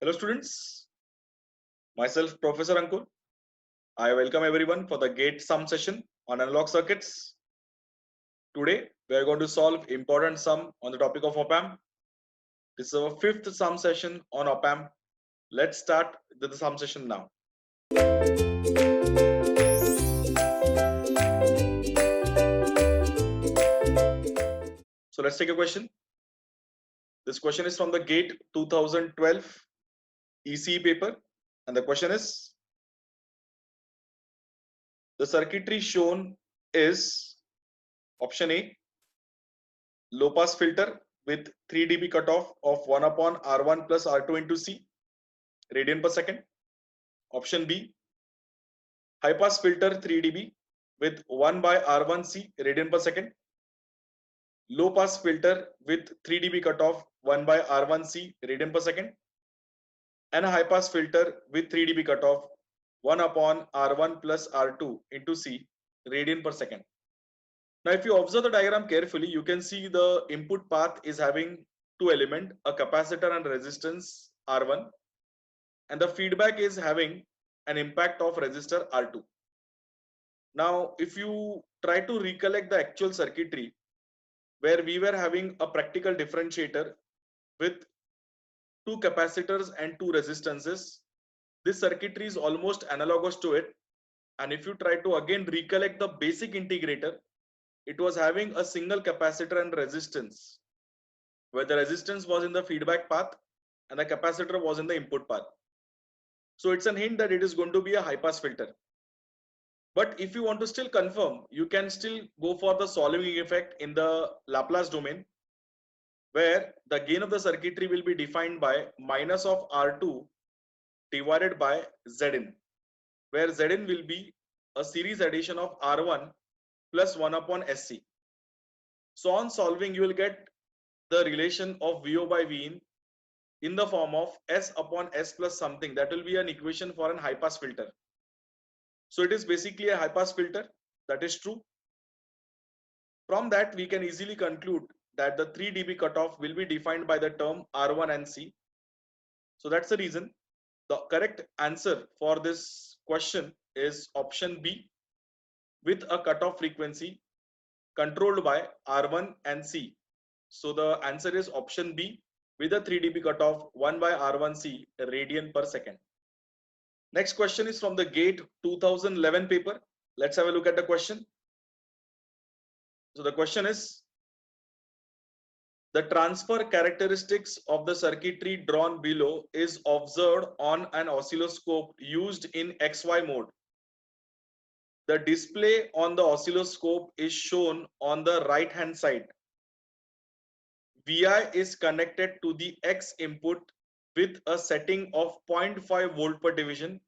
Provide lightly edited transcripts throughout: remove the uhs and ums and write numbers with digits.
Hello students, myself Professor Ankur. I welcome everyone for the GATE sum session on analog circuits. Today we are going to solve important sum on the topic of OPAMP. This is our fifth sum session on OPAMP. Let's start the sum session now. So let's take a question. This question is from the GATE 2012 ECE paper, and the question is: the circuitry shown is option A, low pass filter with 3 dB cutoff of 1 upon R1 plus R2 into C radian per second. Option B, high pass filter 3 dB with 1 by R1C radian per second. Low pass filter with 3 dB cutoff 1 by R1C radian per second. And a high pass filter with 3 dB cutoff 1 upon R1 plus R2 into C radian per second. Now, if you observe the diagram carefully, you can see the input path is having two elements, a capacitor and resistance R1, and the feedback is having an impact of resistor R2. Now, if you try to recollect the actual circuitry where we were having a practical differentiator with two capacitors and two resistances, this circuitry is almost analogous to it. And if you try to again recollect the basic integrator, it was having a single capacitor and resistance, where the resistance was in the feedback path and the capacitor was in the input path. So it's a hint that it is going to be a high pass filter. But if you want to still confirm, you can still go for the solving effect in the Laplace domain, where the gain of the circuitry will be defined by minus of R2 divided by Zin, where Zin will be a series addition of R1 plus 1 upon SC. So on solving, you will get the relation of VO by Vin in the form of S upon S plus something. That will be an equation for an high pass filter. So it is basically a high pass filter. That is true. From that, we can easily conclude that the 3 dB cutoff will be defined by the term R1 and C. So that's the reason. The correct answer for this question is option B, with a cutoff frequency controlled by R1 and C. So the answer is option B, with a 3 dB cutoff 1 by R1C radian per second. Next question is from the GATE 2011 paper. Let's have a look at the question. So the question is: the transfer characteristics of the circuitry drawn below is observed on an oscilloscope used in XY mode. The display on the oscilloscope is shown on the right hand side. Vi is connected to the X input with a setting of 0.5 volt per division,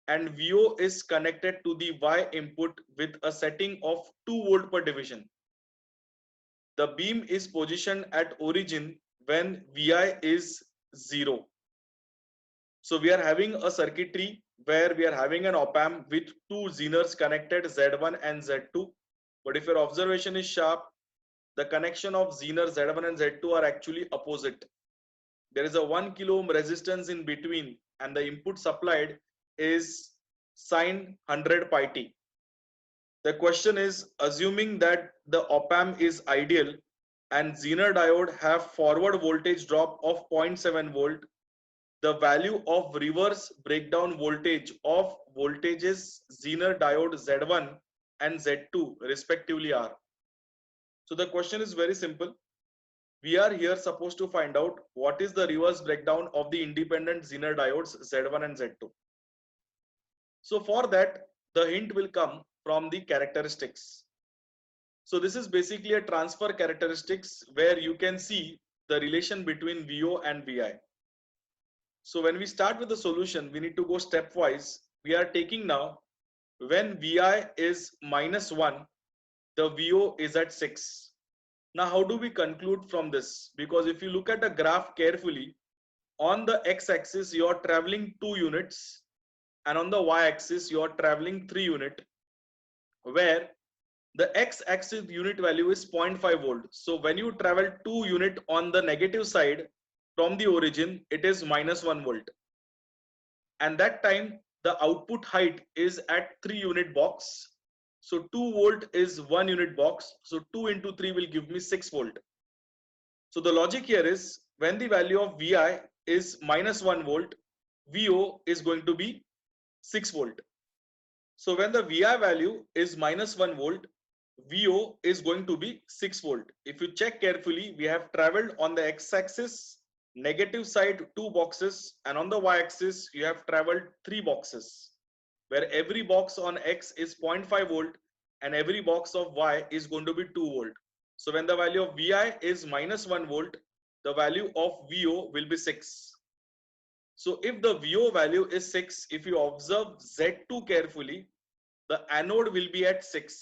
and VO is connected to the Y input with a setting of 2 volt per division. The beam is positioned at origin when Vi is 0. So we are having a circuitry where we are having an OPAMP with two Zeners connected, Z1 and Z2. But if your observation is sharp, the connection of Zener Z1 and Z2 are actually opposite. There is a 1 kilo ohm resistance in between, and the input supplied is sine 100 pi t. The question is, assuming that the OPAMP is ideal and Zener diode have forward voltage drop of 0.7 volt, the value of reverse breakdown voltage of voltages Zener diode Z1 and Z2 respectively are. So the question is very simple. We are here supposed to find out what is the reverse breakdown of the independent Zener diodes Z1 and Z2. So for that, the hint will come from the characteristics. So this is basically a transfer characteristics where you can see the relation between VO and Vi. So when we start with the solution, we need to go stepwise. We are taking now, when Vi is -1, the VO is at 6. Now, how do we conclude from this? Because if you look at the graph carefully, on the x-axis, you are traveling 2 units, and on the y-axis, you are traveling 3 units, where the x-axis unit value is 0.5 volt. So when you travel 2 units on the negative side, from the origin, it is -1 volt. And that time the output height is at 3 unit box. So 2 volt is 1 unit box. So 2 into 3 will give me 6 volt. So the logic here is when the value of Vi is -1 volt, Vo is going to be 6 volt. So when the Vi value is -1 volt, Vo is going to be 6 volt. If you check carefully, we have traveled on the x-axis negative side 2 boxes, and on the y-axis you have traveled 3 boxes, where every box on x is 0.5 volt and every box of y is going to be 2 volt. So when the value of Vi is -1 volt, the value of Vo will be 6. So if the Vo value is 6, if you observe Z2 carefully, the anode will be at 6.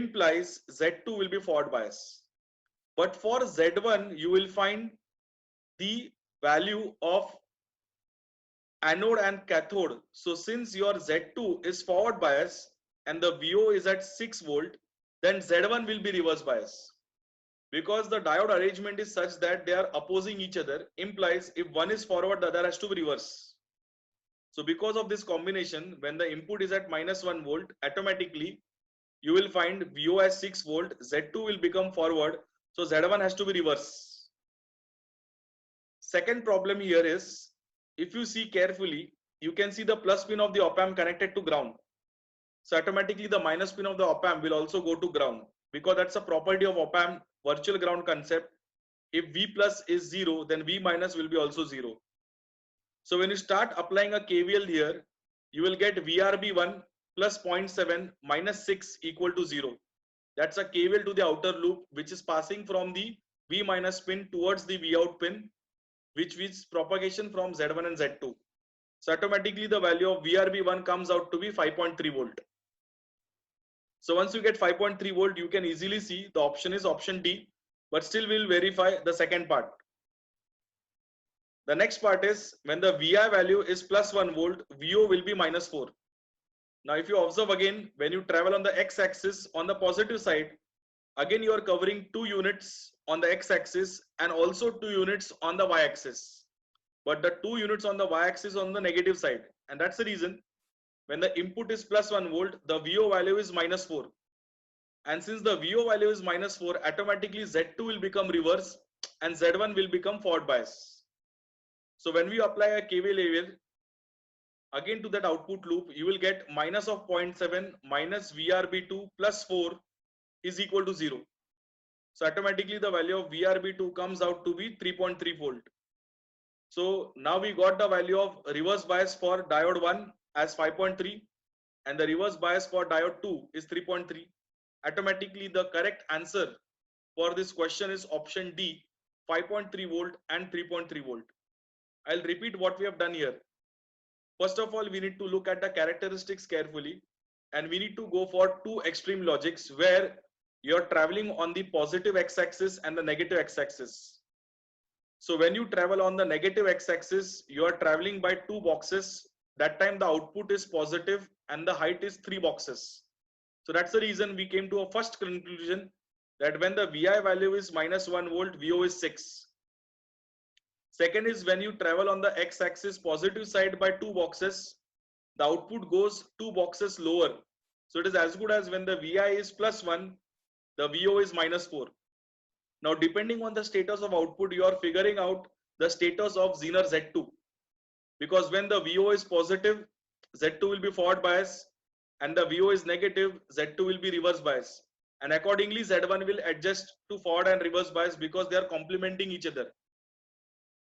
Implies Z2 will be forward bias. But for Z1, you will find the value of anode and cathode. So since your Z2 is forward bias and the Vo is at 6 volt, then Z1 will be reverse bias. Because the diode arrangement is such that they are opposing each other, implies if one is forward, the other has to be reverse. So because of this combination, when the input is at -1 volt, automatically you will find Vo as 6 volt, Z2 will become forward, so Z1 has to be reverse. Second problem here is, if you see carefully, you can see the plus pin of the op-amp connected to ground. So automatically the minus pin of the op-amp will also go to ground, because that's a property of op-amp virtual ground concept. If V plus is 0, then V minus will be also 0. So when you start applying a KVL here, you will get VRB1 plus 0.7 minus 6 equal to 0. That's a KVL to the outer loop, which is passing from the V minus pin towards the V out pin, which is propagation from Z1 and Z2. So automatically the value of VRB1 comes out to be 5.3 volt. So once you get 5.3 volt, you can easily see the option is option D, but still we'll verify the second part. The next part is when the Vi value is +1 volt, Vo will be -4. Now if you observe again, when you travel on the x-axis on the positive side, again you are covering 2 units on the x-axis and also 2 units on the y-axis. But the 2 units on the y-axis on the negative side. And that's the reason when the input is +1 volt, the Vo value is -4. And since the Vo value is -4, automatically Z2 will become reverse and Z1 will become forward bias. So when we apply a KVL here, again to that output loop, you will get minus of 0.7 minus VRB2 plus 4 is equal to 0. So automatically the value of VRB2 comes out to be 3.3 volt. So now we got the value of reverse bias for diode 1 as 5.3 and the reverse bias for diode 2 is 3.3. Automatically the correct answer for this question is option D, 5.3 volt and 3.3 volt. I'll repeat what we have done here. First of all, we need to look at the characteristics carefully and we need to go for 2 extreme logics where you're traveling on the positive x-axis and the negative x-axis. So when you travel on the negative x-axis, you are traveling by 2 boxes. That time the output is positive and the height is 3 boxes. So that's the reason we came to a first conclusion that when the Vi value is -1 volt, Vo is 6. Second is when you travel on the x-axis positive side by 2 boxes, the output goes 2 boxes lower. So it is as good as when the Vi is +1, the Vo is -4. Now depending on the status of output, you are figuring out the status of Zener Z2. Because when the Vo is positive, Z2 will be forward bias, and the Vo is negative, Z2 will be reverse bias. And accordingly, Z1 will adjust to forward and reverse bias because they are complementing each other.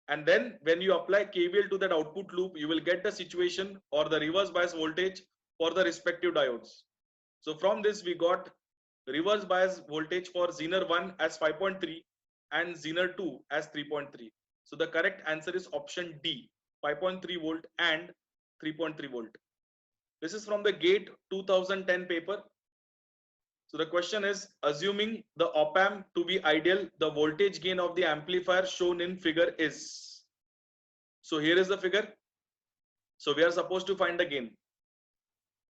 And then when you apply KVL to that output loop, you will get the situation or the reverse bias voltage for the respective diodes. So from this, we got reverse bias voltage for Zener 1 as 5.3 and Zener 2 as 3.3. So the correct answer is option D, 5.3 volt and 3.3 volt. This is from the GATE 2010 paper. So the question is, assuming the op-amp to be ideal, the voltage gain of the amplifier shown in figure is. So here is the figure. So we are supposed to find the gain.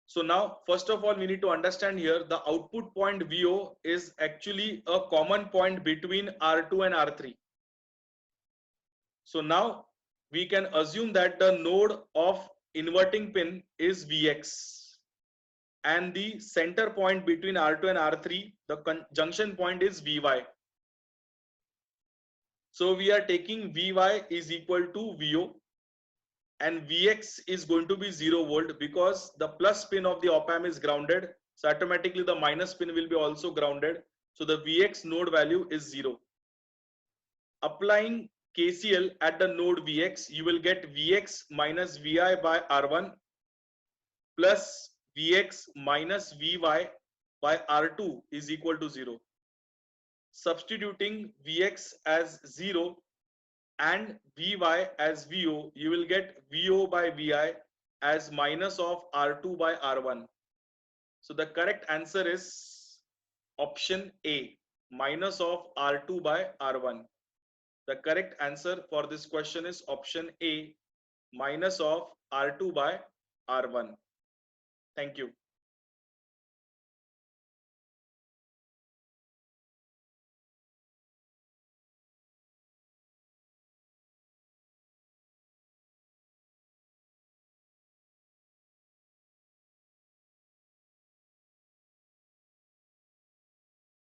So now, first of all, we need to understand here the output point Vo is actually a common point between R2 and R3. So now we can assume that the node of inverting pin is Vx and the center point between R2 and R3, the junction point is Vy. So we are taking Vy is equal to Vo and Vx is going to be 0 volt because the plus pin of the op-amp is grounded. So automatically the minus pin will be also grounded. So the Vx node value is 0. Applying KCL at the node Vx, you will get Vx minus Vi by R1 plus Vx minus Vy by R2 is equal to 0. Substituting Vx as 0 and Vy as Vo, you will get Vo by Vi as minus of R2 by R1. So the correct answer is option A, minus of R2 by R1. The correct answer for this question is option A, minus of R2 by R1. Thank you.